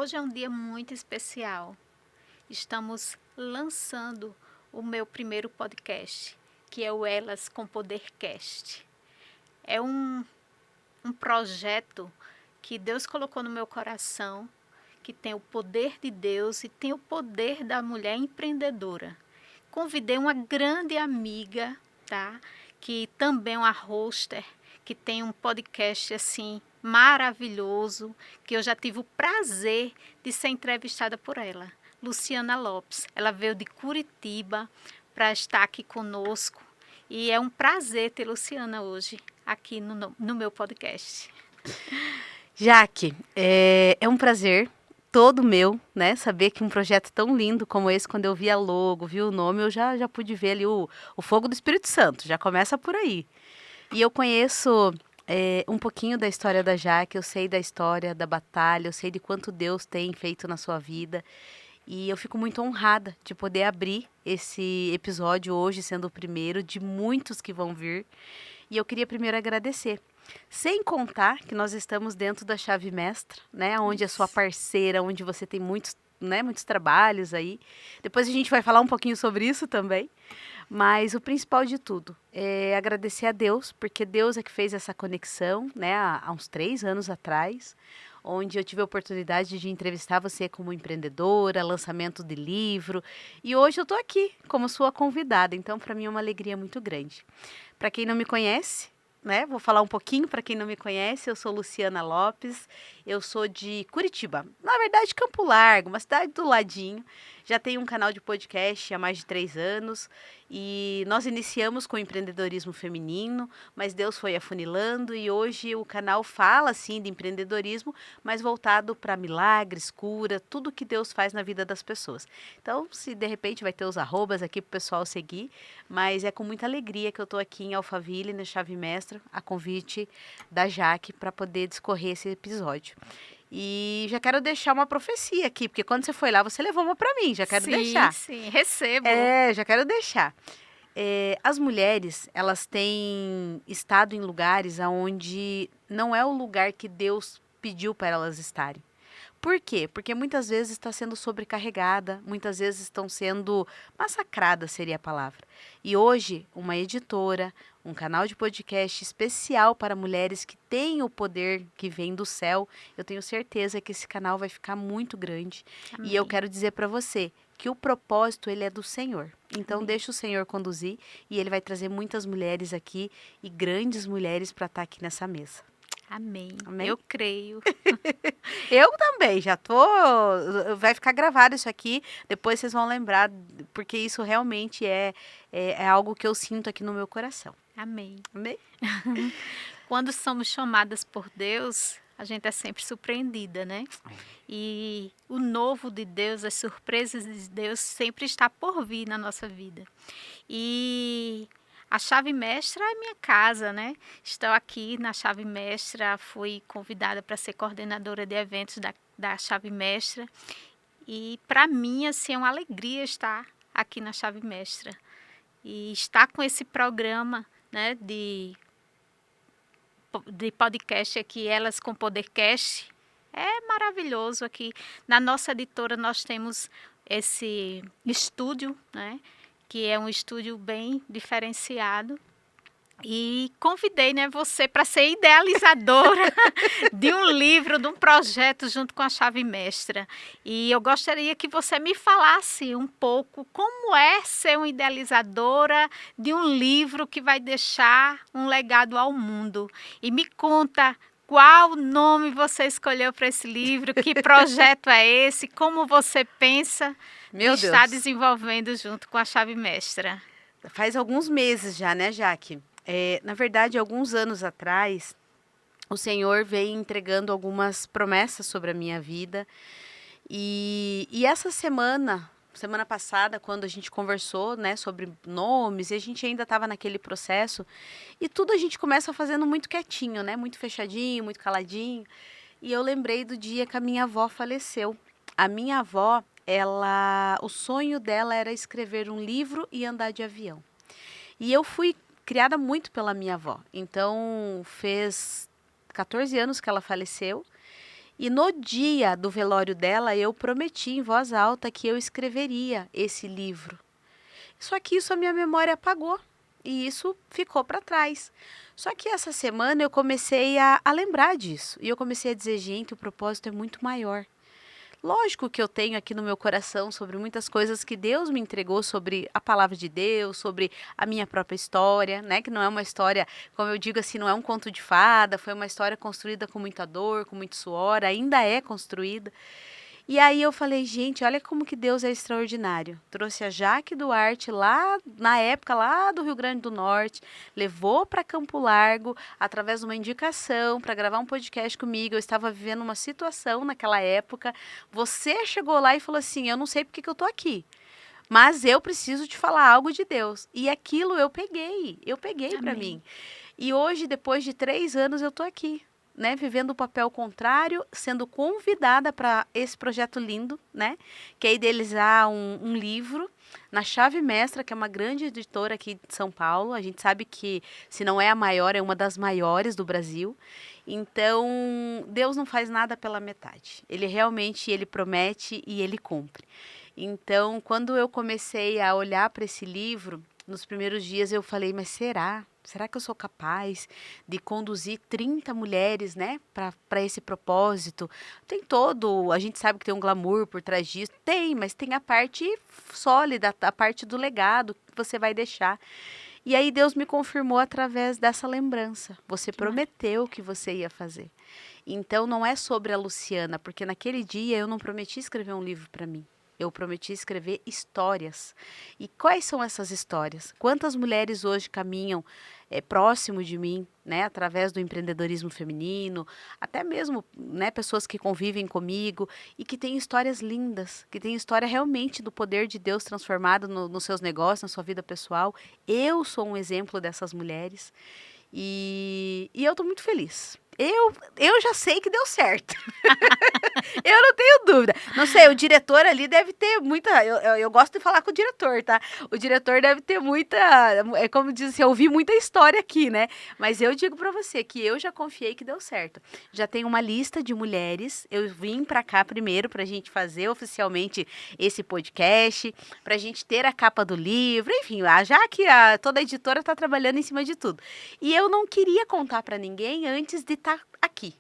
Hoje é um dia muito especial. Estamos lançando o meu primeiro podcast, que é o Elas com Poder Cast. É um projeto que Deus colocou no meu coração, que tem o poder de Deus e tem o poder da mulher empreendedora. Convidei uma grande amiga, tá? Que também é uma hoster, que tem um podcast assim maravilhoso, que eu já tive o prazer de ser entrevistada por ela, Luciana Lopes. Ela veio de Curitiba para estar aqui conosco e é um prazer ter Luciana hoje aqui no meu podcast. Jaque, é um prazer todo meu, né? Saber que um projeto tão lindo como esse, quando eu vi a logo, vi o nome, eu já pude ver ali o fogo do Espírito Santo, já começa por aí. E eu conheço um pouquinho da história da Jaque, eu sei da história da batalha, eu sei de quanto Deus tem feito na sua vida. E eu fico muito honrada de poder abrir esse episódio hoje, sendo o primeiro de muitos que vão vir. E eu queria primeiro agradecer. Sem contar que nós estamos dentro da Chave Mestra, né? Onde é sua parceira, onde você tem muitos, né, muitos trabalhos aí. Depois a gente vai falar um pouquinho sobre isso também. Mas o principal de tudo é agradecer a Deus, porque Deus é que fez essa conexão, né? Há uns 3 anos atrás, onde eu tive a oportunidade de entrevistar você como empreendedora, lançamento de livro. E hoje eu estou aqui como sua convidada. Então, para mim é uma alegria muito grande. Para quem não me conhece, né? Vou falar um pouquinho para quem não me conhece. Eu sou Luciana Lopes, eu sou de Curitiba, na verdade Campo Largo, uma cidade do ladinho. Já tenho um canal de podcast há mais de 3 anos e nós iniciamos com o empreendedorismo feminino, mas Deus foi afunilando e hoje o canal fala sim de empreendedorismo, mas voltado para milagres, cura, tudo que Deus faz na vida das pessoas. Então, se de repente vai ter os arrobas aqui para o pessoal seguir, mas é com muita alegria que eu estou aqui em Alphaville, na Chave Mestra, a convite da Jaque para poder discorrer esse episódio. E já quero deixar uma profecia aqui, porque quando você foi lá, você levou uma para mim, já quero deixar. Sim, recebo. Já quero deixar. As mulheres, elas têm estado em lugares onde não é o lugar que Deus pediu para elas estarem. Por quê? Porque muitas vezes está sendo sobrecarregada, muitas vezes estão sendo massacradas, seria a palavra. E hoje, uma editora, um canal de podcast especial para mulheres que têm o poder que vem do céu, eu tenho certeza que esse canal vai ficar muito grande. Amém. E eu quero dizer para você que o propósito, ele é do Senhor. Então, Amém. deixa o Senhor conduzir e Ele vai trazer muitas mulheres aqui e grandes mulheres para estar aqui nessa mesa. Amém. Amém? Eu creio. Eu também, já tô. Vai ficar gravado isso aqui, depois vocês vão lembrar, porque isso realmente é algo que eu sinto aqui no meu coração. Amém. Amém? Quando somos chamadas por Deus, a gente é sempre surpreendida, né? E o novo de Deus, as surpresas de Deus sempre está por vir na nossa vida. E a Chave Mestra é minha casa, né? Estou aqui na Chave Mestra, fui convidada para ser coordenadora de eventos da Chave Mestra. E para mim, assim, é uma alegria estar aqui na Chave Mestra. E estar com esse programa, né, de podcast aqui, Elas com Podercast, é maravilhoso aqui. Na nossa editora nós temos esse estúdio, né, que é um estúdio bem diferenciado. E convidei, né, você para ser idealizadora de um livro, de um projeto junto com a Chave Mestra. E eu gostaria que você me falasse um pouco como é ser uma idealizadora de um livro que vai deixar um legado ao mundo. E me conta qual nome você escolheu para esse livro, que projeto é esse, como você pensa estar desenvolvendo junto com a Chave Mestra. Faz alguns meses já, né, Jaque? Na verdade, alguns anos atrás, o Senhor veio entregando algumas promessas sobre a minha vida. E essa semana passada, quando a gente conversou, né, sobre nomes, e a gente ainda estava naquele processo, e tudo a gente começa fazendo muito quietinho, né, muito fechadinho, muito caladinho. E eu lembrei do dia que a minha avó faleceu. A minha avó, o sonho dela era escrever um livro e andar de avião. E eu fui criada muito pela minha avó. Então, fez 14 anos que ela faleceu. E no dia do velório dela, eu prometi em voz alta que eu escreveria esse livro. Só que isso a minha memória apagou e isso ficou para trás. Só que essa semana eu comecei a lembrar disso e eu comecei a dizer, gente, o propósito é muito maior. Lógico que eu tenho aqui no meu coração sobre muitas coisas que Deus me entregou sobre a palavra de Deus, sobre a minha própria história, né? Que não é uma história, como eu digo assim, não é um conto de fada, foi uma história construída com muita dor, com muito suor, ainda é construída. E aí eu falei, gente, olha como que Deus é extraordinário. Trouxe a Jaque Duarte lá, na época, lá do Rio Grande do Norte, levou para Campo Largo, através de uma indicação, para gravar um podcast comigo. Eu estava vivendo uma situação naquela época. Você chegou lá e falou assim, eu não sei porque que eu tô aqui, mas eu preciso te falar algo de Deus. E aquilo eu peguei para mim. E hoje, depois de 3 anos, eu tô aqui, né, vivendo o papel contrário, sendo convidada para esse projeto lindo, né, que é idealizar um livro na Chave Mestra, que é uma grande editora aqui de São Paulo. A gente sabe que, se não é a maior, é uma das maiores do Brasil. Então, Deus não faz nada pela metade. Ele realmente, ele promete e ele cumpre. Então, quando eu comecei a olhar para esse livro, nos primeiros dias eu falei, mas será? Será que eu sou capaz de conduzir 30 mulheres, né, para esse propósito? Tem todo, a gente sabe que tem um glamour por trás disso, tem, mas tem a parte sólida, a parte do legado que você vai deixar. E aí Deus me confirmou através dessa lembrança. Você prometeu que você ia fazer. Então não é sobre a Luciana, porque naquele dia eu não prometi escrever um livro para mim. Eu prometi escrever histórias. E quais são essas histórias? Quantas mulheres hoje caminham próximo de mim, né, através do empreendedorismo feminino, até mesmo, né, pessoas que convivem comigo e que têm histórias lindas, que têm história realmente do poder de Deus transformado nos seus negócios, na sua vida pessoal. Eu sou um exemplo dessas mulheres e eu estou muito feliz. Eu já sei que deu certo. Eu não tenho dúvida. Não sei, o diretor ali deve ter muita... Eu gosto de falar com o diretor, tá? O diretor deve ter muita... É como diz assim, eu ouvi muita história aqui, né? Mas eu digo pra você que eu já confiei que deu certo. Já tem uma lista de mulheres. Eu vim pra cá primeiro pra gente fazer oficialmente esse podcast, pra gente ter a capa do livro, enfim, já que toda a editora tá trabalhando em cima de tudo. E eu não queria contar pra ninguém antes de estar aqui.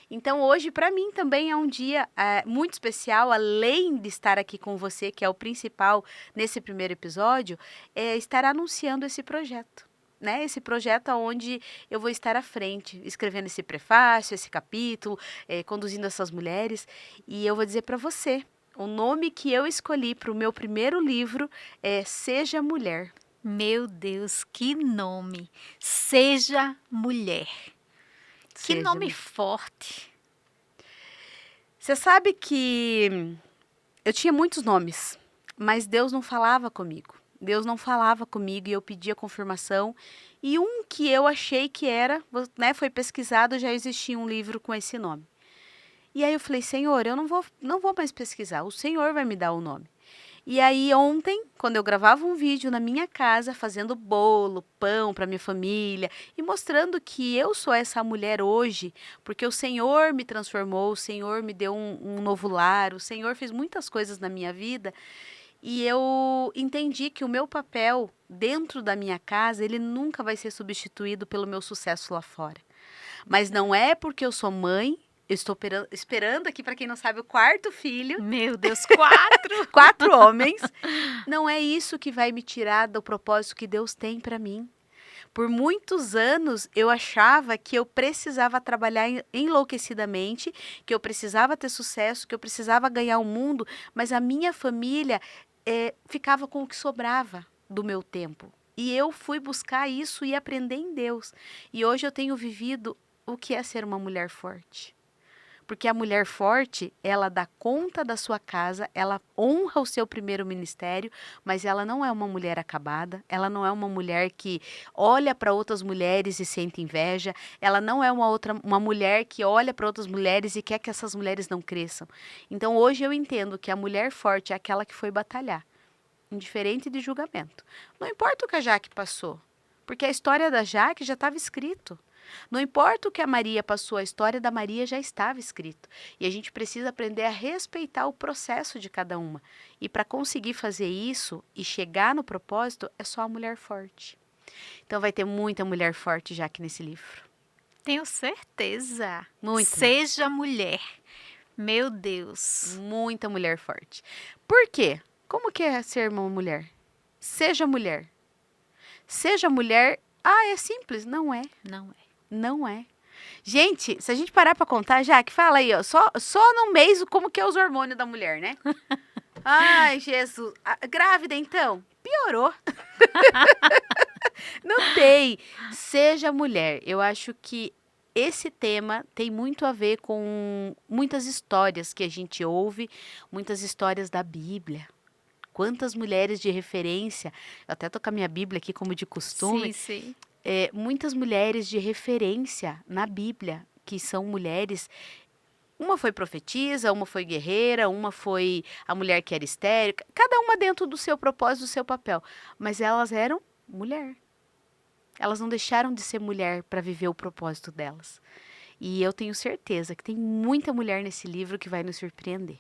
Então, hoje, para mim, também é um dia muito especial, além de estar aqui com você, que é o principal nesse primeiro episódio, é estar anunciando esse projeto, né? Esse projeto onde eu vou estar à frente, escrevendo esse prefácio, esse capítulo, conduzindo essas mulheres. E eu vou dizer para você, o nome que eu escolhi para o meu primeiro livro é Seja Mulher. Meu Deus, que nome! Seja Mulher. Que Seja nome mulher. forte. Você sabe que eu tinha muitos nomes, mas Deus não falava comigo. Deus não falava comigo e eu pedia confirmação. E um que eu achei que era, né, foi pesquisado, já existia um livro com esse nome. E aí eu falei, Senhor, eu não vou mais pesquisar, o Senhor vai me dar o nome. E aí ontem, quando eu gravava um vídeo na minha casa, fazendo bolo, pão para minha família e mostrando que eu sou essa mulher hoje, porque o Senhor me transformou, o Senhor me deu um novo lar, o Senhor fez muitas coisas na minha vida e eu entendi que o meu papel dentro da minha casa, ele nunca vai ser substituído pelo meu sucesso lá fora. Mas não é porque eu sou mãe. Eu estou esperando aqui, para quem não sabe, o 4º filho. Meu Deus, 4! 4 homens. Não é isso que vai me tirar do propósito que Deus tem para mim. Por muitos anos, eu achava que eu precisava trabalhar enlouquecidamente, que eu precisava ter sucesso, que eu precisava ganhar o mundo, mas a minha família ficava com o que sobrava do meu tempo. E eu fui buscar isso e aprender em Deus. E hoje eu tenho vivido o que é ser uma mulher forte. Porque a mulher forte, ela dá conta da sua casa, ela honra o seu primeiro ministério, mas ela não é uma mulher acabada, ela não é uma mulher que olha para outras mulheres e sente inveja, ela não é uma mulher que olha para outras mulheres e quer que essas mulheres não cresçam. Então hoje eu entendo que a mulher forte é aquela que foi batalhar, indiferente de julgamento. Não importa o que a Jaque passou, porque a história da Jaque já estava escrito. Não importa o que a Maria passou, a história da Maria já estava escrita. E a gente precisa aprender a respeitar o processo de cada uma. E para conseguir fazer isso e chegar no propósito, é só a mulher forte. Então vai ter muita mulher forte já aqui nesse livro. Tenho certeza. Muita. Seja mulher. Meu Deus. Muita mulher forte. Por quê? Como que é ser uma mulher? Seja mulher. Seja mulher. Ah, é simples. Não é. Não é. Não é. Gente, se a gente parar pra contar, Jaque, fala aí, ó. Só no mês como que é os hormônios da mulher, né? Ai, Jesus. Grávida, então? Piorou. Não tem. Seja mulher. Eu acho que esse tema tem muito a ver com muitas histórias que a gente ouve, muitas histórias da Bíblia. Quantas mulheres de referência, eu até tô com a minha Bíblia aqui como de costume, Sim. muitas mulheres de referência na Bíblia, que são mulheres, uma foi profetisa, uma foi guerreira, uma foi a mulher que era estéril, cada uma dentro do seu propósito, do seu papel, mas elas eram mulher. Elas não deixaram de ser mulher para viver o propósito delas. E eu tenho certeza que tem muita mulher nesse livro que vai nos surpreender.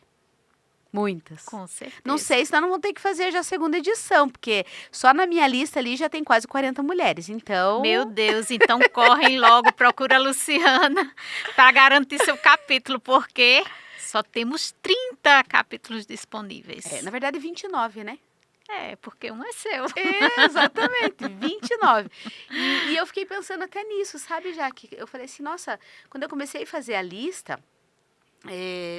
Muitas. Com certeza. Não sei, senão não vou ter que fazer já a segunda edição, porque só na minha lista ali já tem quase 40 mulheres, então... Meu Deus, então correm logo, procura a Luciana para garantir seu capítulo, porque só temos 30 capítulos disponíveis. na verdade 29, né? Porque um é seu. Exatamente, 29. E eu fiquei pensando até nisso, sabe, Jaque? Eu falei assim, nossa, quando eu comecei a fazer a lista...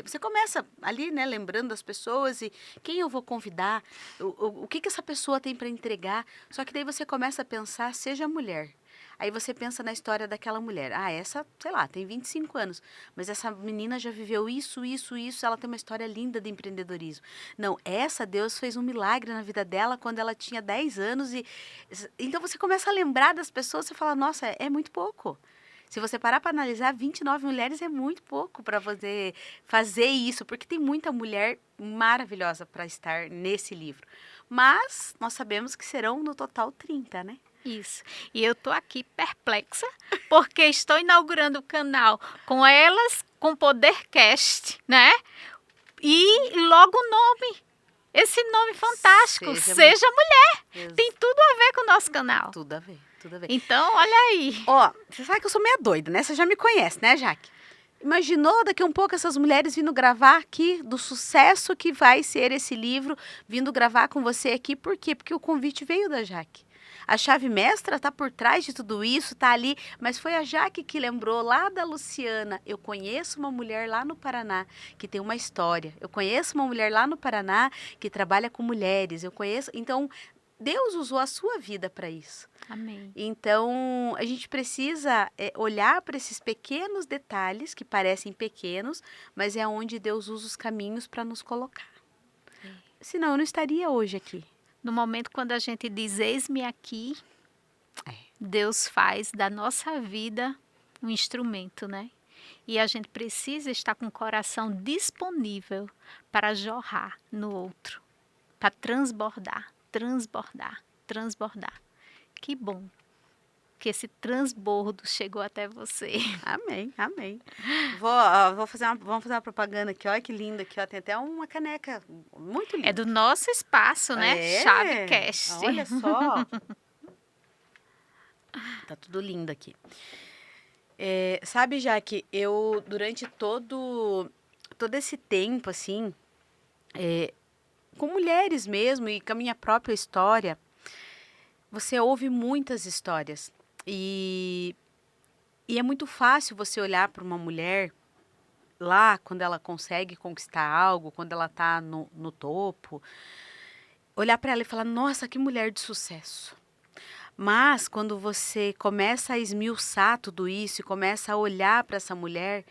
você começa ali, né, lembrando das pessoas e quem eu vou convidar, o que essa pessoa tem para entregar. Só que daí você começa a pensar, seja mulher. Aí você pensa na história daquela mulher. Ah, essa, sei lá, tem 25 anos, mas essa menina já viveu isso, ela tem uma história linda de empreendedorismo. Não, essa Deus fez um milagre na vida dela quando ela tinha 10 anos. Então você começa a lembrar das pessoas, você fala, nossa, é muito pouco. Se você parar para analisar, 29 mulheres é muito pouco para você fazer isso, porque tem muita mulher maravilhosa para estar nesse livro. Mas nós sabemos que serão no total 30, né? Isso. E eu tô aqui perplexa, porque estou inaugurando o canal com Elas com Podercast, né? E logo o nome. Esse nome fantástico, Seja Mulher. Tem tudo a ver com o nosso canal. Tudo a ver. Então, olha aí. Ó, você sabe que eu sou meio doida, né? Você já me conhece, né, Jaque? Imaginou daqui a um pouco essas mulheres vindo gravar aqui, do sucesso que vai ser esse livro, vindo gravar com você aqui. Por quê? Porque o convite veio da Jaque. A chave mestra tá por trás de tudo isso, tá ali, mas foi a Jaque que lembrou lá da Luciana. Eu conheço uma mulher lá no Paraná que tem uma história. Eu conheço uma mulher lá no Paraná que trabalha com mulheres. Eu conheço, então Deus usou a sua vida para isso. Amém. Então, a gente precisa olhar para esses pequenos detalhes, que parecem pequenos, mas é onde Deus usa os caminhos para nos colocar. Senão, eu não estaria hoje aqui. No momento quando a gente diz, eis-me aqui, Deus faz da nossa vida um instrumento, né? E a gente precisa estar com o coração disponível para jorrar no outro, para transbordar. Que bom que esse transbordo chegou até você. Amém. Vamos fazer uma propaganda aqui, olha que linda aqui, ó, tem até uma caneca muito linda. É do nosso espaço, né? Chavecast. Olha só. Tá tudo lindo aqui. Sabe, Jaque, eu durante todo esse tempo, assim, com mulheres mesmo e com a minha própria história, você ouve muitas histórias e é muito fácil você olhar para uma mulher lá quando ela consegue conquistar algo, quando ela está no topo, olhar para ela e falar, nossa, que mulher de sucesso. Mas quando você começa a esmiuçar tudo isso e começa a olhar para essa mulher,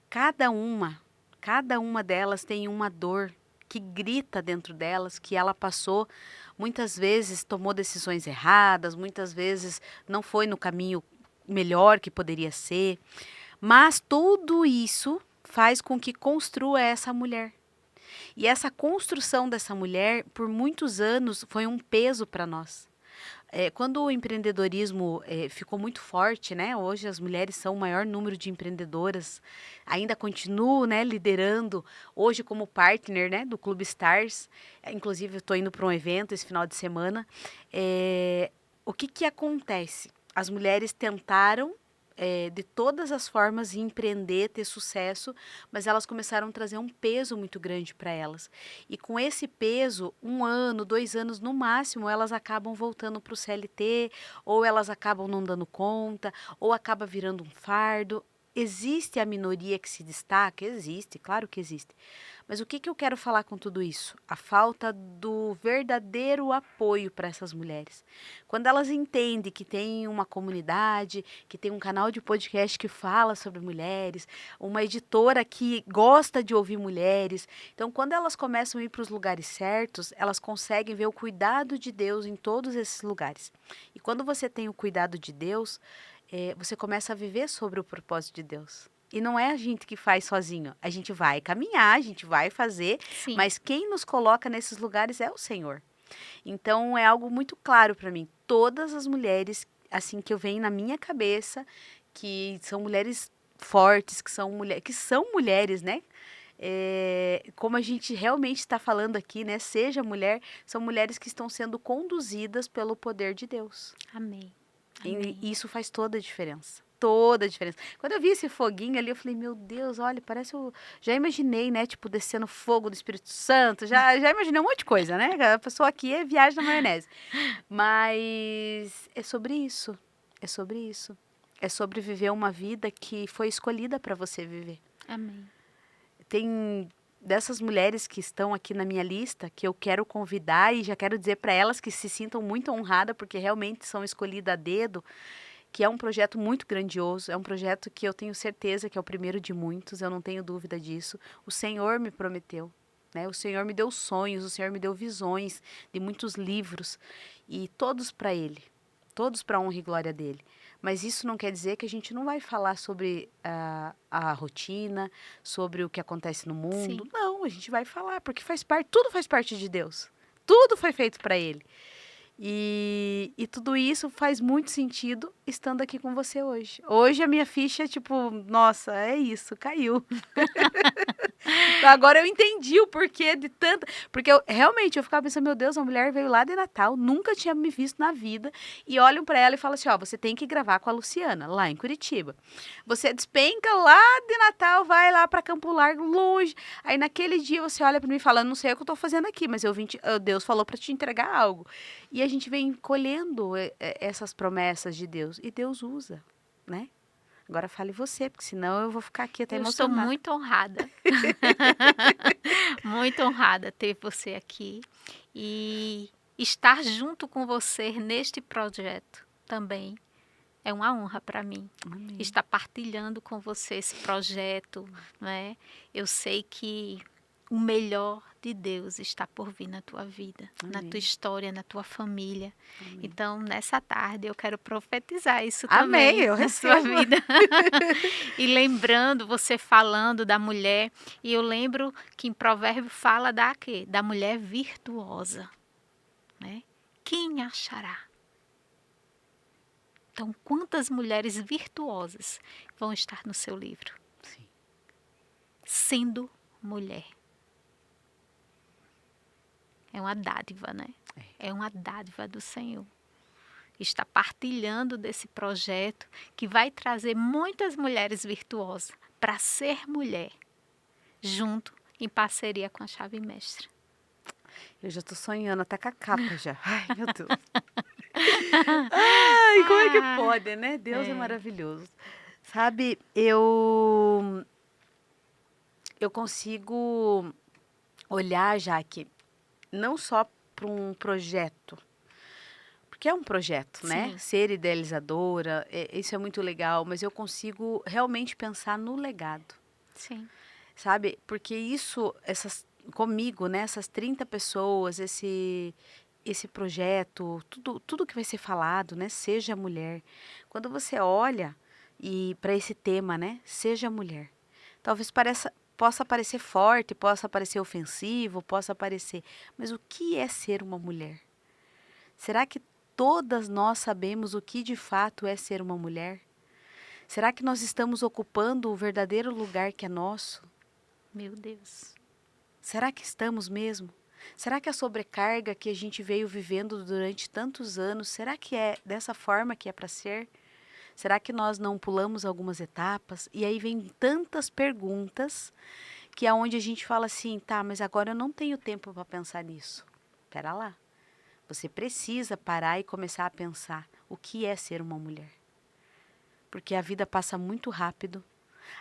cada uma delas tem uma dor que grita dentro delas, que ela passou, muitas vezes tomou decisões erradas, muitas vezes não foi no caminho melhor que poderia ser, mas tudo isso faz com que construa essa mulher. E essa construção dessa mulher, por muitos anos, foi um peso para nós. Quando o empreendedorismo ficou muito forte, né? Hoje as mulheres são o maior número de empreendedoras, ainda continuo, né, liderando hoje como partner, né, do Clube Stars. Inclusive, eu estou indo para um evento esse final de semana. O que acontece? As mulheres tentaram de todas as formas empreender, ter sucesso, mas elas começaram a trazer um peso muito grande para elas. E com esse peso, 1 ano, 2 anos no máximo, elas acabam voltando para o CLT, ou elas acabam não dando conta, ou acaba virando um fardo. Existe a minoria que se destaca? Existe, claro que existe. Mas o que eu quero falar com tudo isso? A falta do verdadeiro apoio para essas mulheres. Quando elas entendem que tem uma comunidade, que tem um canal de podcast que fala sobre mulheres, uma editora que gosta de ouvir mulheres. Então, quando elas começam a ir para os lugares certos, elas conseguem ver o cuidado de Deus em todos esses lugares. E quando você tem o cuidado de Deus, você começa a viver sobre o propósito de Deus. E não é a gente que faz sozinho. A gente vai caminhar, a gente vai fazer, Sim. mas quem nos coloca nesses lugares é o Senhor. Então é algo muito claro para mim. Todas as mulheres, assim que eu venho na minha cabeça, que são mulheres fortes, que são mulheres, né? Como a gente realmente está falando aqui, né? Seja mulher, são mulheres que estão sendo conduzidas pelo poder de Deus. Amém. E isso faz toda a diferença. Toda a diferença. Quando eu vi esse foguinho ali, eu falei, meu Deus, olha, parece já imaginei, né, tipo, descendo fogo do Espírito Santo, já imaginei um monte de coisa, né? A pessoa aqui é viagem na maionese. Mas é sobre isso. É sobre isso. É sobre viver uma vida que foi escolhida para você viver. Amém. Tem dessas mulheres que estão aqui na minha lista, que eu quero convidar e já quero dizer para elas que se sintam muito honradas, porque realmente são escolhidas a dedo, que é um projeto muito grandioso, é um projeto que eu tenho certeza que é o primeiro de muitos, eu não tenho dúvida disso. O Senhor me prometeu, né? O Senhor me deu sonhos, o Senhor me deu visões de muitos livros, e todos para Ele, todos para a honra e glória dEle. Mas isso não quer dizer que a gente não vai falar sobre a rotina, sobre o que acontece no mundo. Sim. Não, a gente vai falar, porque tudo faz parte de Deus. Tudo foi feito para Ele. E tudo isso faz muito sentido estando aqui com você hoje. Hoje a minha ficha, tipo, nossa, é isso, caiu. Agora eu entendi o porquê de tanta... Porque realmente eu ficava pensando, meu Deus, a mulher veio lá de Natal, nunca tinha me visto na vida. E olham pra ela e falam assim, ó, você tem que gravar com a Luciana, lá em Curitiba. Você despenca lá de Natal, vai lá pra Campo Largo, longe. Aí naquele dia você olha pra mim e fala, não sei o que eu tô fazendo aqui, mas Deus falou pra te entregar algo. E a gente vem colhendo essas promessas de Deus. E Deus usa, né? Agora fale você, porque senão eu vou ficar aqui até Eu estou emocionada. muito honrada. Muito honrada ter você aqui e estar junto com você neste projeto também é uma honra para mim. Amém. Estar partilhando com você esse projeto, né? Eu sei que o melhor de Deus está por vir na tua vida, na Amém. tua história, na tua família. Amém. Então, nessa tarde, eu quero profetizar isso Amém, também eu na sua recebo. vida. E lembrando, você falando da mulher, e eu lembro que em Provérbio fala da quê? Da mulher virtuosa, né? Quem achará? Então, quantas mulheres virtuosas vão estar no seu livro? Sim. Sendo mulher. É uma dádiva, né? É uma dádiva do Senhor. Está partilhando desse projeto que vai trazer muitas mulheres virtuosas para ser mulher, junto, em parceria com a Chave Mestra. Eu já tô sonhando até com a capa já. Ai, meu Deus. Ai, como é que pode, né? Deus é maravilhoso. Sabe, eu consigo olhar, Jaque, não só para um projeto, porque é um projeto, né? Sim. Ser idealizadora, isso é muito legal, mas eu consigo realmente pensar no legado, Sim. sabe? Porque comigo, né? Essas 30 pessoas, esse projeto, tudo que vai ser falado, né? Seja mulher. Quando você olha para esse tema, né? Seja mulher. Talvez possa parecer forte, possa parecer ofensivo, possa parecer... Mas o que é ser uma mulher? Será que todas nós sabemos o que de fato é ser uma mulher? Será que nós estamos ocupando o verdadeiro lugar que é nosso? Meu Deus. Será que estamos mesmo? Será que a sobrecarga que a gente veio vivendo durante tantos anos, será que é dessa forma que é para ser? Será que nós não pulamos algumas etapas? E aí vem tantas perguntas que é onde a gente fala assim, tá, mas agora eu não tenho tempo para pensar nisso. Pera lá. Você precisa parar e começar a pensar o que é ser uma mulher. Porque a vida passa muito rápido,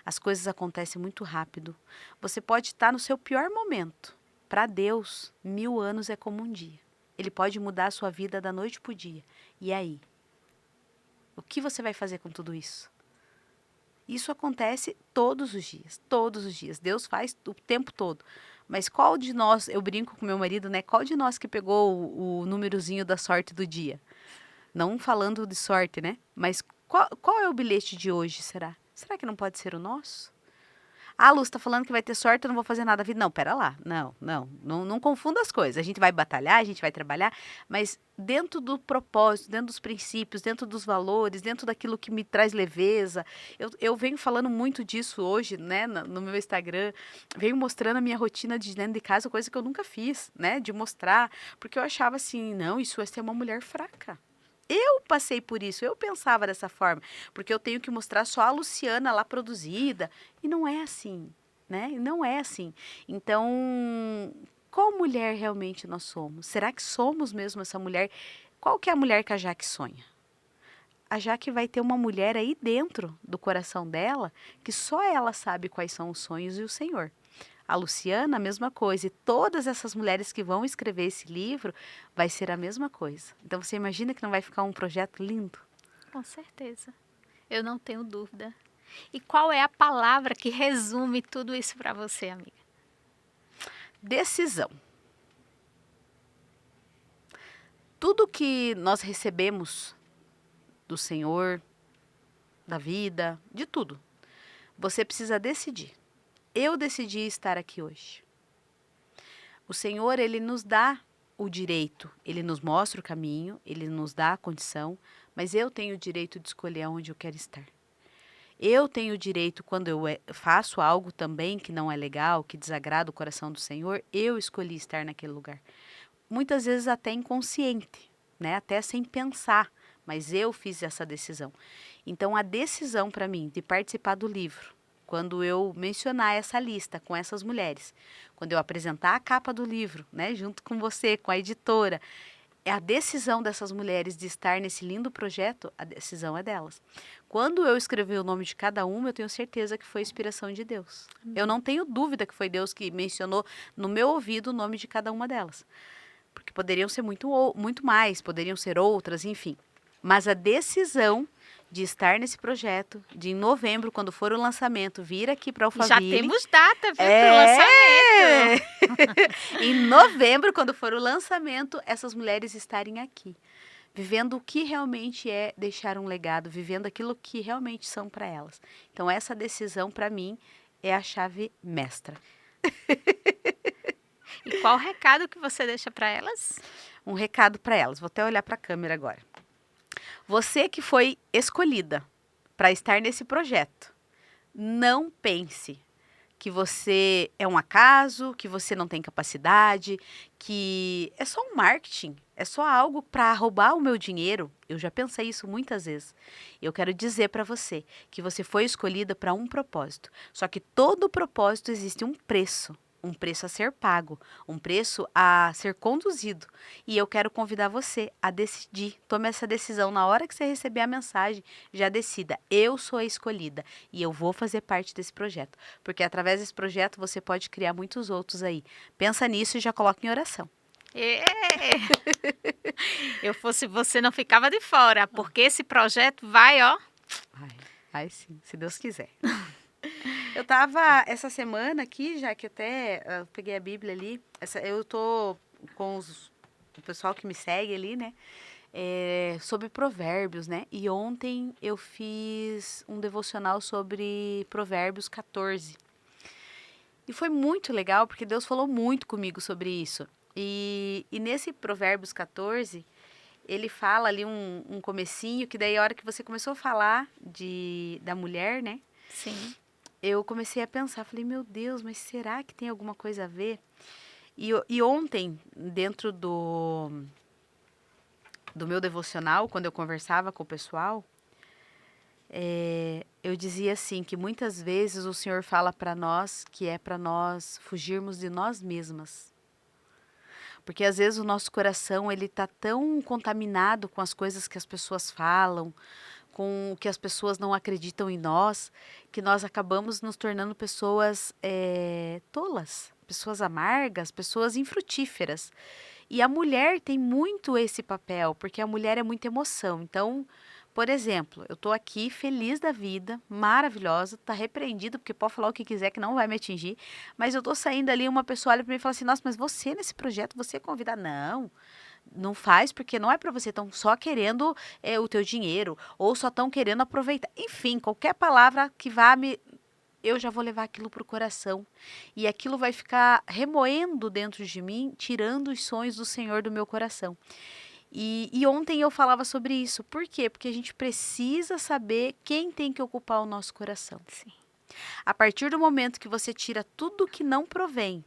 as coisas acontecem muito rápido. Você pode estar no seu pior momento. Para Deus, 1000 anos é como um dia. Ele pode mudar a sua vida da noite para o dia. E aí? O que você vai fazer com tudo isso? Isso acontece todos os dias, todos os dias. Deus faz o tempo todo. Mas qual de nós, eu brinco com meu marido, né? Qual de nós que pegou o númerozinho da sorte do dia? Não falando de sorte, né? Mas qual é o bilhete de hoje, será? Será que não pode ser o nosso? Ah, a Luz está falando que vai ter sorte, eu não vou fazer nada da vida. Não, pera lá. Não confunda as coisas. A gente vai batalhar, a gente vai trabalhar, mas dentro do propósito, dentro dos princípios, dentro dos valores, dentro daquilo que me traz leveza. Eu venho falando muito disso hoje, né, no meu Instagram. Venho mostrando a minha rotina de dentro de casa, coisa que eu nunca fiz, né, de mostrar. Porque eu achava assim, não, isso é ser uma mulher fraca. Eu passei por isso, eu pensava dessa forma, porque eu tenho que mostrar só a Luciana lá produzida, e não é assim, né? Não é assim. Então, qual mulher realmente nós somos? Será que somos mesmo essa mulher? Qual que é a mulher que a Jaque sonha? A Jaque vai ter uma mulher aí dentro do coração dela, que só ela sabe quais são os sonhos e o Senhor. A Luciana, a mesma coisa. E todas essas mulheres que vão escrever esse livro, vai ser a mesma coisa. Então, você imagina que não vai ficar um projeto lindo? Com certeza. Eu não tenho dúvida. E qual é a palavra que resume tudo isso para você, amiga? Decisão. Tudo que nós recebemos do Senhor, da vida, de tudo, você precisa decidir. Eu decidi estar aqui hoje. O Senhor, Ele nos dá o direito, Ele nos mostra o caminho, Ele nos dá a condição, mas eu tenho o direito de escolher aonde eu quero estar. Eu tenho o direito, quando eu faço algo também que não é legal, que desagrada o coração do Senhor, eu escolhi estar naquele lugar. Muitas vezes até inconsciente, né? Até sem pensar, mas eu fiz essa decisão. Então, a decisão para mim de participar do livro, quando eu mencionar essa lista com essas mulheres, quando eu apresentar a capa do livro, né, junto com você, com a editora, a decisão dessas mulheres de estar nesse lindo projeto, a decisão é delas. Quando eu escrevi o nome de cada uma, eu tenho certeza que foi inspiração de Deus. Eu não tenho dúvida que foi Deus que mencionou no meu ouvido o nome de cada uma delas. Porque poderiam ser muito mais, poderiam ser outras, enfim. Mas a decisão de estar nesse projeto, de em novembro, quando for o lançamento, vir aqui para Alphaville. Já temos data, viu, para o lançamento. Em novembro, quando for o lançamento, essas mulheres estarem aqui, vivendo o que realmente é deixar um legado, vivendo aquilo que realmente são para elas. Então, essa decisão, para mim, é a chave mestra. E qual o recado que você deixa para elas? Um recado para elas. Vou até olhar para a câmera agora. Você que foi escolhida para estar nesse projeto, não pense que você é um acaso, que você não tem capacidade, que é só um marketing, é só algo para roubar o meu dinheiro. Eu já pensei isso muitas vezes. Eu quero dizer para você que você foi escolhida para um propósito. Só que todo propósito existe um preço a ser pago, um preço a ser conduzido. E eu quero convidar você a decidir. Tome essa decisão na hora que você receber a mensagem, já decida. Eu sou a escolhida e eu vou fazer parte desse projeto. Porque através desse projeto você pode criar muitos outros aí. Pensa nisso e já coloca em oração. Eu fosse você, não ficava de fora, porque esse projeto vai, ó. Vai sim, se Deus quiser. Eu tava essa semana aqui, já que até peguei a Bíblia ali, eu tô com o pessoal que me segue ali, né? Sobre provérbios, né? E ontem eu fiz um devocional sobre Provérbios 14. E foi muito legal, porque Deus falou muito comigo sobre isso. E nesse Provérbios 14, ele fala ali um comecinho, que daí a hora que você começou a falar da mulher, né? Sim. Eu comecei a pensar, falei, meu Deus, mas será que tem alguma coisa a ver? E ontem, dentro do meu devocional, quando eu conversava com o pessoal, eu dizia assim, que muitas vezes o Senhor fala para nós que é para nós fugirmos de nós mesmas. Porque às vezes o nosso coração, ele tá tão contaminado com as coisas que as pessoas falam, com o que as pessoas não acreditam em nós, que nós acabamos nos tornando pessoas tolas, pessoas amargas, pessoas infrutíferas. E a mulher tem muito esse papel, porque a mulher é muita emoção. Então, por exemplo, eu estou aqui feliz da vida, maravilhosa, tá repreendido, porque pode falar o que quiser que não vai me atingir, mas eu estou saindo ali, uma pessoa olha para mim e fala assim, nossa, mas você nesse projeto, você é convidada? Não faz porque não é para você, estão só querendo o teu dinheiro, ou só estão querendo aproveitar. Enfim, qualquer palavra que vá eu já vou levar aquilo para o coração. E aquilo vai ficar remoendo dentro de mim, tirando os sonhos do Senhor do meu coração. E ontem eu falava sobre isso. Por quê? Porque a gente precisa saber quem tem que ocupar o nosso coração. Sim. A partir do momento que você tira tudo que não provém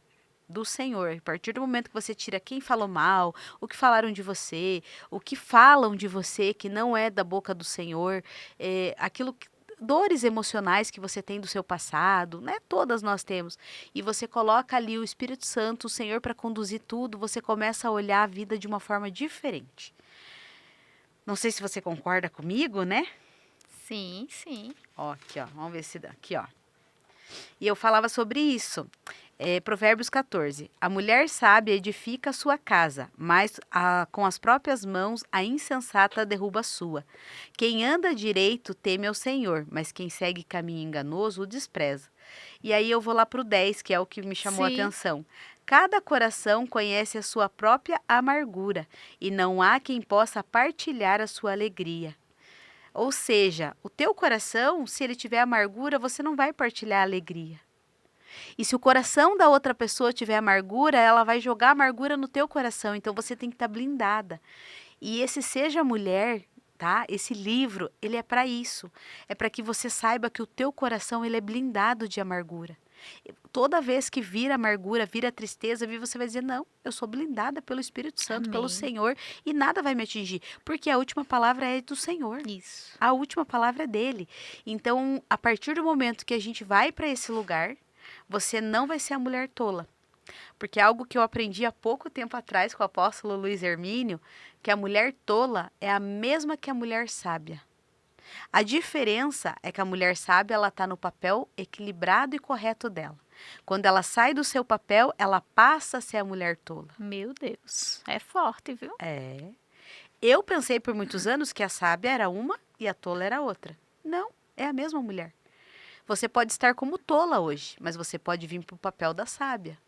do Senhor, a partir do momento que você tira quem falou mal, o que falaram de você, o que falam de você que não é da boca do Senhor, dores emocionais que você tem do seu passado, né? Todas nós temos. E você coloca ali o Espírito Santo, o Senhor, para conduzir tudo, você começa a olhar a vida de uma forma diferente. Não sei se você concorda comigo, né? Sim, sim. Ó, aqui, ó. Vamos ver se dá. Aqui, ó. E eu falava sobre isso. Provérbios 14. A mulher sábia edifica a sua casa, mas com as próprias mãos a insensata derruba a sua. Quem anda direito teme ao Senhor, mas quem segue caminho enganoso o despreza. E aí eu vou lá para o 10, que é o que me chamou a Sim. atenção. Cada coração conhece a sua própria amargura, e não há quem possa partilhar a sua alegria. Ou seja, o teu coração, se ele tiver amargura, você não vai partilhar a alegria. E se o coração da outra pessoa tiver amargura, ela vai jogar amargura no teu coração. Então você tem que estar blindada. E esse Seja Mulher, tá? Esse livro, ele é para isso. É para que você saiba que o teu coração, ele é blindado de amargura. Toda vez que vira amargura, vira tristeza, você vai dizer, não, eu sou blindada pelo Espírito Santo, pelo Amém. Senhor, e nada vai me atingir. Porque a última palavra é do Senhor. Isso. A última palavra é dele. Então, a partir do momento que a gente vai para esse lugar, você não vai ser a mulher tola. Porque é algo que eu aprendi há pouco tempo atrás com o apóstolo Luiz Hermínio, que a mulher tola é a mesma que a mulher sábia. A diferença é que a mulher sábia, ela está no papel equilibrado e correto dela. Quando ela sai do seu papel, ela passa a ser a mulher tola. Meu Deus, é forte, viu? Eu pensei por muitos anos que a sábia era uma e a tola era outra. Não, é a mesma mulher. Você pode estar como tola hoje, mas você pode vir para o papel da sábia.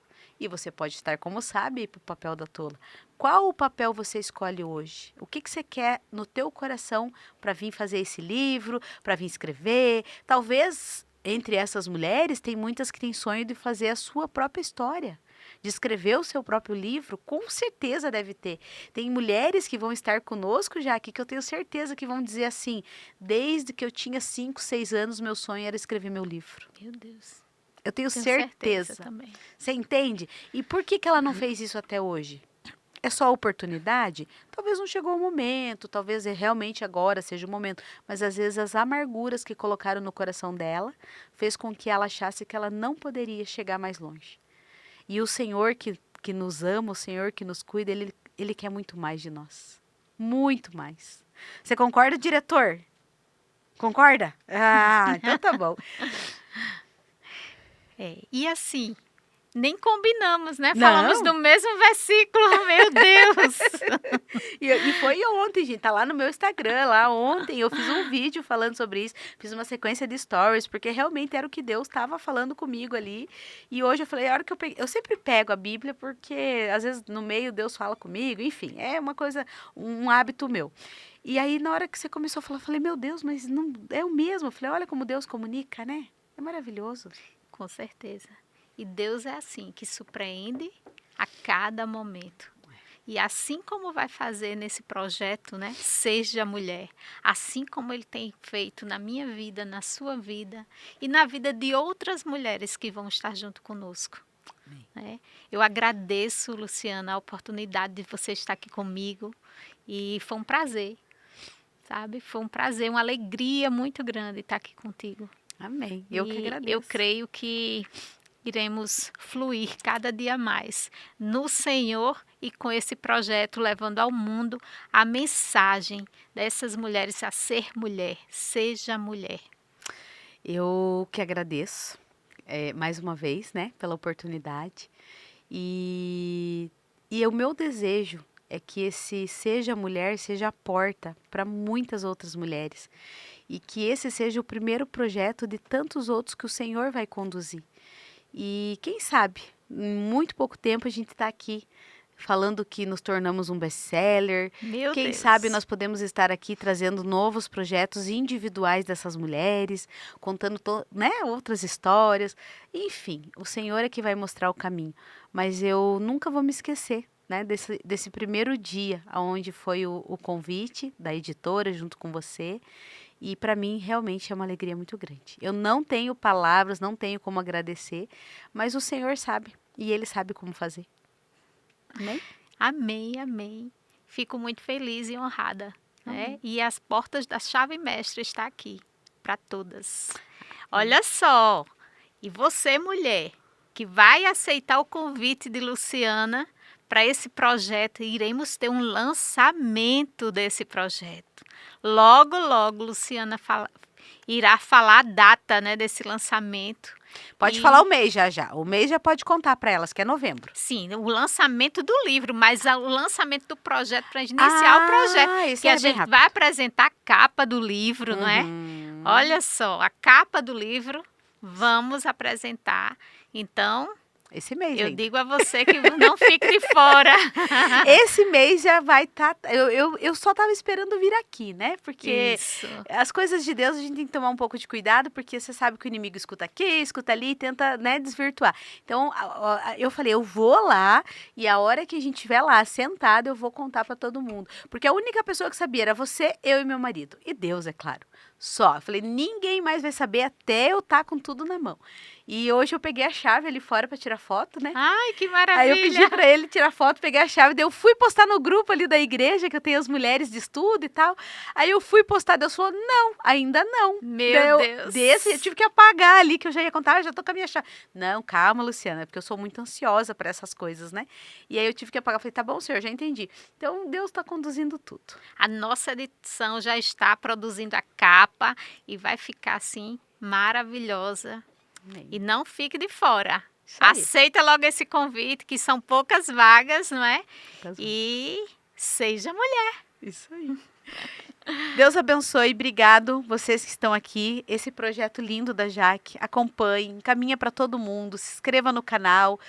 E você pode estar como sábia e ir para o papel da tola. Qual o papel você escolhe hoje? O que você quer no teu coração para vir fazer esse livro, para vir escrever? Talvez entre essas mulheres tem muitas que têm sonho de fazer a sua própria história, de escrever o seu próprio livro, com certeza deve ter. Tem mulheres que vão estar conosco já aqui, que eu tenho certeza que vão dizer assim, desde que eu tinha 5, 6 anos, meu sonho era escrever meu livro. Meu Deus. Eu tenho certeza certeza. também. Você entende? E por que ela não fez isso até hoje? É só oportunidade? Talvez não chegou o momento, talvez realmente agora seja o momento. Mas às vezes as amarguras que colocaram no coração dela fez com que ela achasse que ela não poderia chegar mais longe. E o Senhor que nos ama, o Senhor que nos cuida, Ele quer muito mais de nós. Muito mais. Você concorda, diretor? Concorda? Ah, então tá bom. E assim, nem combinamos, né? Não. Falamos do mesmo versículo, meu Deus. E foi ontem, gente, tá lá no meu Instagram, lá ontem eu fiz um vídeo falando sobre isso, fiz uma sequência de stories, porque realmente era o que Deus estava falando comigo ali, e hoje eu falei, a hora que eu sempre pego a Bíblia, porque às vezes no meio Deus fala comigo, enfim, é uma coisa, um hábito meu. E aí na hora que você começou a falar, eu falei, meu Deus, mas não é o mesmo, eu falei, olha como Deus comunica, né? É maravilhoso. Com certeza. E Deus é assim, que surpreende a cada momento. E assim como vai fazer nesse projeto, né? Seja mulher. Assim como ele tem feito na minha vida, na sua vida e na vida de outras mulheres que vão estar junto conosco. Né? Eu agradeço, Luciana, a oportunidade de você estar aqui comigo. E foi um prazer, sabe? Foi um prazer, uma alegria muito grande estar aqui contigo. Amém. Eu que agradeço. Eu creio que iremos fluir cada dia mais no Senhor e com esse projeto levando ao mundo a mensagem dessas mulheres a ser mulher, seja mulher. Eu que agradeço mais uma vez, né, pela oportunidade. E o meu desejo é que esse Seja Mulher seja a porta para muitas outras mulheres. E que esse seja o primeiro projeto de tantos outros que o Senhor vai conduzir. E quem sabe, em muito pouco tempo a gente está aqui falando que nos tornamos um best-seller. Quem sabe nós podemos estar aqui trazendo novos projetos individuais dessas mulheres, contando né, outras histórias. Enfim, o Senhor é que vai mostrar o caminho. Mas eu nunca vou me esquecer, né, desse primeiro dia, onde foi o convite da editora junto com você. E para mim realmente é uma alegria muito grande. Eu não tenho palavras, não tenho como agradecer, mas o Senhor sabe e Ele sabe como fazer. Amém? Amém, amém. Fico muito feliz e honrada. Né? E as portas da Chave Mestra estão aqui para todas. Olha só, e você, mulher, que vai aceitar o convite de Luciana para esse projeto, iremos ter um lançamento desse projeto. Logo, logo, Luciana irá falar a data, né, desse lançamento. Pode falar o mês já. O mês já pode contar para elas, que é novembro. Sim, o lançamento do livro, mas o lançamento do projeto para iniciar o projeto. Que a gente vai apresentar a capa do livro, não é? Olha só, a capa do livro, vamos apresentar. Então, esse mês eu ainda. digo a você que não fique de fora. Esse mês já vai estar. Eu só estava esperando vir aqui, né? Porque as coisas de Deus a gente tem que tomar um pouco de cuidado, porque você sabe que o inimigo escuta aqui, escuta ali e tenta, né, desvirtuar. Então, eu falei, eu vou lá e a hora que a gente estiver lá sentado, eu vou contar para todo mundo. Porque a única pessoa que sabia era você, eu e meu marido. E Deus, é claro. Só. Eu falei, ninguém mais vai saber até eu estar com tudo na mão. E hoje eu peguei a chave ali fora para tirar foto, né? Ai, que maravilha! Aí eu pedi para ele tirar foto, peguei a chave, daí eu fui postar no grupo ali da igreja, que eu tenho as mulheres de estudo e tal. Aí eu fui postar, Deus falou, não, ainda não. Meu Deus! Eu tive que apagar ali, que eu já ia contar, já tô com a minha chave. Não, calma, Luciana, porque eu sou muito ansiosa para essas coisas, né? E aí eu tive que apagar, falei, tá bom, senhor, já entendi. Então, Deus está conduzindo tudo. A nossa edição já está produzindo a capa e vai ficar assim, maravilhosa. Amém. E não fique de fora. Aceita logo esse convite, que são poucas vagas, não é? E seja mulher. Isso aí. Deus abençoe, obrigado vocês que estão aqui. Esse projeto lindo da Jaque, acompanhe, encaminha para todo mundo, se inscreva no canal.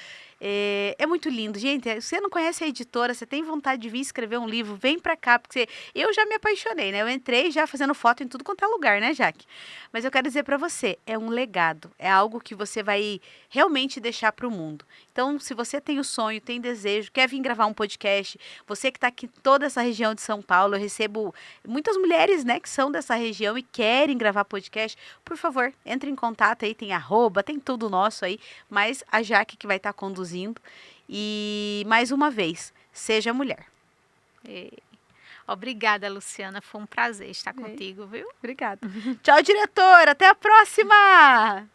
É muito lindo. Gente, se você não conhece a editora, você tem vontade de vir escrever um livro, vem pra cá, porque eu já me apaixonei, né? Eu entrei já fazendo foto em tudo quanto é lugar, né, Jaque? Mas eu quero dizer pra você, é um legado, é algo que você vai realmente deixar pro mundo. Então, se você tem o sonho, tem desejo, quer vir gravar um podcast, você que tá aqui em toda essa região de São Paulo, eu recebo muitas mulheres, né, que são dessa região e querem gravar podcast, por favor, entre em contato aí, tem @, tem tudo nosso aí, mas a Jaque que vai estar conduzindo. E mais uma vez, seja mulher. Obrigada, Luciana. Foi um prazer estar contigo, viu? Obrigada. Tchau, diretora. Até a próxima!